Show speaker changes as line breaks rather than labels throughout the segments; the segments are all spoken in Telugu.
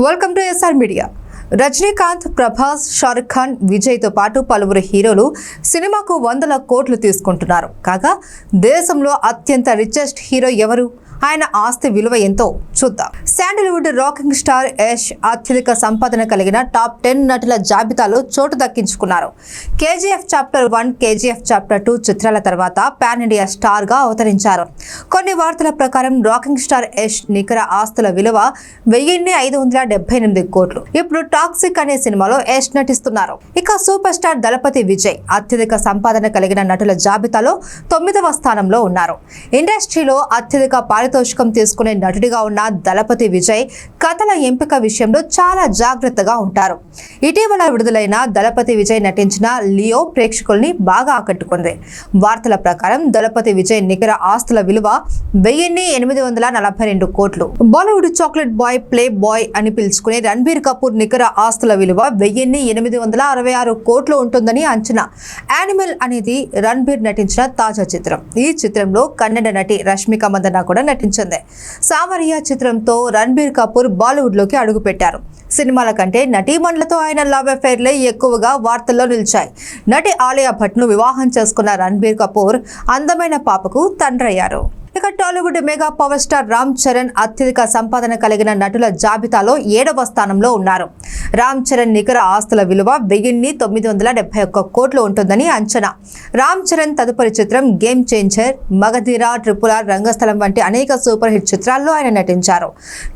Welcome to SR media. Rajinikanth, Prabhas, Shahrukh Khan, Vijay తో పాటు పలువురు హీరోలు సినిమాకు 100 కోట్లు తీసుకుంటున్నారు. కాగా దేశంలో అత్యంత రిచెస్ట్ హీరో ఎవరు? ఆయన ఆస్తి విలువ ఎంతో చూద్దాం. శాండల్వుడ్ రాకింగ్ స్టార్ యష్ అత్యధిక సంపాదన కలిగిన టాప్ 10 నటుల జాబితాలో చోటు దక్కించుకున్నారు. కేజీఎఫ్ చాప్టర్ 1, కేజీఎఫ్ చాప్టర్ 2 చిత్రాల తర్వాత పాన్ ఇండియా స్టార్ గా అవతరించారు. కొన్ని వార్తల ప్రకారం రాకింగ్ స్టార్ యష్ నికర ఆస్తుల విలువ 1578 కోట్లు. ఇప్పుడు టాక్సిక్ అనే సినిమాలో యష్ నటిస్తున్నారు. ఇక సూపర్ స్టార్ దళపతి విజయ్ అత్యధిక సంపాదన కలిగిన నటుల జాబితాలో 9వ స్థానంలో ఉన్నారు. ఇండస్ట్రీలో అత్యధిక పారితోషికం తీసుకునే నటుడిగా ఉన్న దళపతి విజయ్ కథల ఎంపిక విషయంలో చాలా జాగ్రత్తగా ఉంటారు. ఇటీవల విడుదలైన దళపతి విజయ్ నటించిన లియో ప్రేక్షకుల్ని బాగా ఆకట్టుకుంది. వార్తల ప్రకారం దళపతి విజయ్ నికర ఆస్తుల విలువ 1842 కోట్లు. Bollywood chocolate boy, play boy అని పిలుచుకునే రణబీర్ కపూర్ నికర ఆస్తుల విలువ 1866 కోట్లు ఉంటుందని అంచనా. యానిమల్ అనేది రణబీర్ నటించిన తాజా చిత్రం. ఈ చిత్రంలో కన్నడ నటి రష్మిక మందన్న కూడా నటించింది. సామరియా చిత్రంతో రణబీర్ కపూర్ బాలీవుడ్ లోకి అడుగుపెట్టారు. సినిమాల కంటే నటీమణులతో ఆయన లవ్ అఫైర్లే ఎక్కువగా వార్తల్లో నిలిచాయి. నటి ఆలియా భట్ ను వివాహం చేసుకున్న రణబీర్ కపూర్ అందమైన పాపకు తండ్రయ్యారు. ఇక Tollywood mega power star Ram Charan అత్యధిక సంపాదన కలిగిన నటుల జాబితాలో 7వ స్థానంలో ఉన్నారు. రామ్ చరణ్ నికర ఆస్తుల విలువ 1971 కోట్లు ఉంటుందని అంచనా. రామ్ చరణ్ తదుపరి చిత్రం గేమ్ చేంజర్, మగధీర, RRR, రంగస్థలం వంటి అనేక సూపర్ హిట్ చిత్రాల్లో ఆయన నటించారు.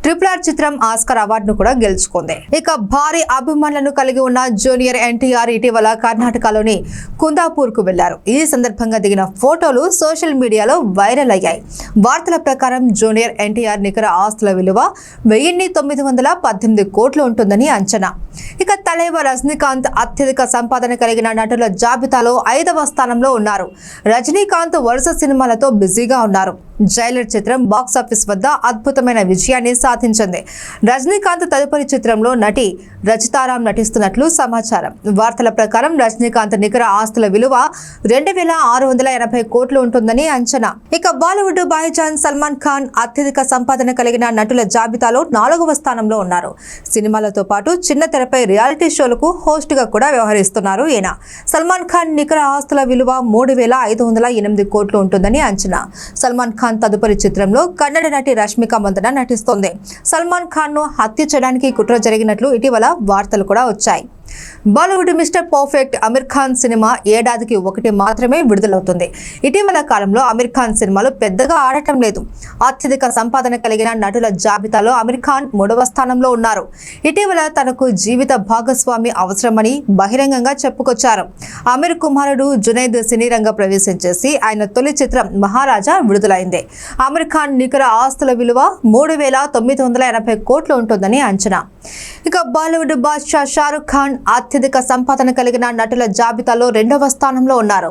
RRR చిత్రం ఆస్కార్ అవార్డును కూడా గెలుచుకుంది. ఇక భారీ అభిమానులను కలిగి ఉన్న జూనియర్ ఎన్టీఆర్ ఇటీవల కర్ణాటకలోని కుందాపూర్ కు వెళ్లారు. ఈ సందర్భంగా దిగిన ఫోటోలు సోషల్ మీడియాలో వైరల్ అయ్యాయి. వార్తల ప్రకారం జూనియర్ ఎన్టీఆర్ నికర ఆస్తుల విలువ 1918 కోట్లు ఉంటుందని అంచనా. ఇక తలైవ రజనీకాంత్ అత్యధిక సంపాదన కలిగిన నటుల జాబితాలో 5వ స్థానంలో ఉన్నారు. రజనీకాంత్ వరుస సినిమాలతో బిజీగా ఉన్నారు. జైలర్ చిత్రం బాక్సాఫీస్ వద్ద అద్భుతమైన విజయాన్ని సాధించింది. రజనీకాంత్ తదుపరి చిత్రంలో నటి రచితారాం నటిస్తున్నట్లు సమాచారం. వార్తల ప్రకారం రజనీకాంత్ నికర ఆస్తుల విలువ 2680 కోట్లు ఉంటుందని అంచనా. ఇక బాలీవుడ్ భాయిజాన్ సల్మాన్ ఖాన్ అత్యధిక సంపాదన కలిగిన నటుల జాబితాలో 4వ స్థానంలో ఉన్నారు. సినిమాలతో పాటు చిన్న తెరపై రియాలిటీ షోలకు హోస్ట్ గా కూడా వ్యవహరిస్తున్నారు ఈయన. సల్మాన్ ఖాన్ నికర ఆస్తుల విలువ 3508 కోట్లు ఉంటుందని అంచనా. సల్మాన్ ఖాన్ తదుపరి చిత్రంలో కన్నడ నటి రష్మిక మందన నటిస్తోంది. సల్మాన్ ఖాన్ ను హత్య చేయడానికి కుట్ర జరిగినట్లు ఇటీవల వార్తలు కూడా వచ్చాయి. Bollywood mister perfect Aamir Khan cinema ఏడాదికి 1 మాత్రమే విడుదలవుతుంది. ఇటీవల కాలంలో అమీర్ ఖాన్ సినిమాలు పెద్దగా ఆడటం లేదు. అత్యధిక సంపాదన కలిగిన నటుల జాబితాలో అమీర్ ఖాన్ 3వ స్థానంలో ఉన్నారు. ఇటీవల తనకు జీవిత భాగస్వామి అవసరమని బహిరంగంగా చెప్పుకొచ్చారు. అమీర్ కుమారుడు జునైద్ సినీ రంగ ప్రవేశం చేసి ఆయన తొలి చిత్రం మహారాజా విడుదలైంది. అమీర్ ఖాన్ నికర ఆస్తుల విలువ 3980 కోట్లు ఉంటుందని అంచనా. ఇక బాలీవుడ్ బాద్షా షారుఖ్ ఖాన్ అత్యధిక సంపాదన కలిగిన నటుల జాబితాలో 2వ స్థానంలో ఉన్నారు.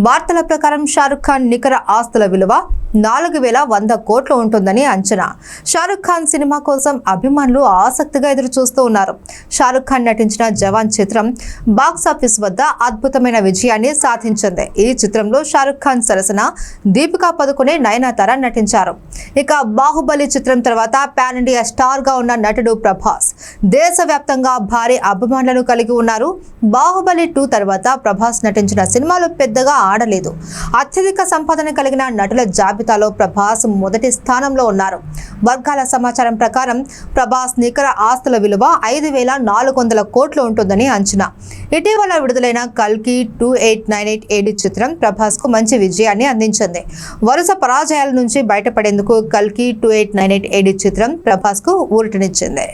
వార్తల ప్రకారం షారుఖ్ ఖాన్ నికర ఆస్తుల విలువ 4100 కోట్లు ఉంటుందని అంచనా. షారుఖ్ ఖాన్ సినిమా కోసం అభిమానులు ఆసక్తిగా ఎదురు చూస్తూ ఉన్నారు. షారుఖ్ ఖాన్ నటించిన జవాన్ చిత్రం బాక్సాఫీస్ వద్ద అద్భుతమైన విజయాన్ని సాధించింది. ఈ చిత్రంలో షారుఖ్ ఖాన్ సరసన దీపికా పదుకొనే, నయనతార నటించారు. ఇక బాహుబలి చిత్రం తర్వాత పాన్ ఇండియా స్టార్ గా ఉన్న నటుడు ప్రభాస్ దేశవ్యాప్తంగా భారీ అభిమానులను కలిగి ఉన్నారు. బాహుబలి 2 తర్వాత ప్రభాస్ నటించిన సినిమాలు పెద్దగా ఆడలేదు. అత్యధిక సంపాదన కలిగిన నటుల జాబితాలో ప్రభాస్ మొదటి స్థానంలో ఉన్నారు. వర్గాల సమాచారం ప్రకారం ప్రభాస్ నికర ఆస్తుల విలువ 5400 కోట్లు ఉంటుందని అంచనా. ఇటీవల విడుదలైన కల్కి 2898 AD చిత్రం ప్రభాస్ కు మంచి విజయాన్ని అందించింది. వరుస పరాజయాల నుంచి బయటపడేందుకు కల్కి 2898 AD చిత్రం ప్రభాస్ కు ఊరటనిచ్చింది.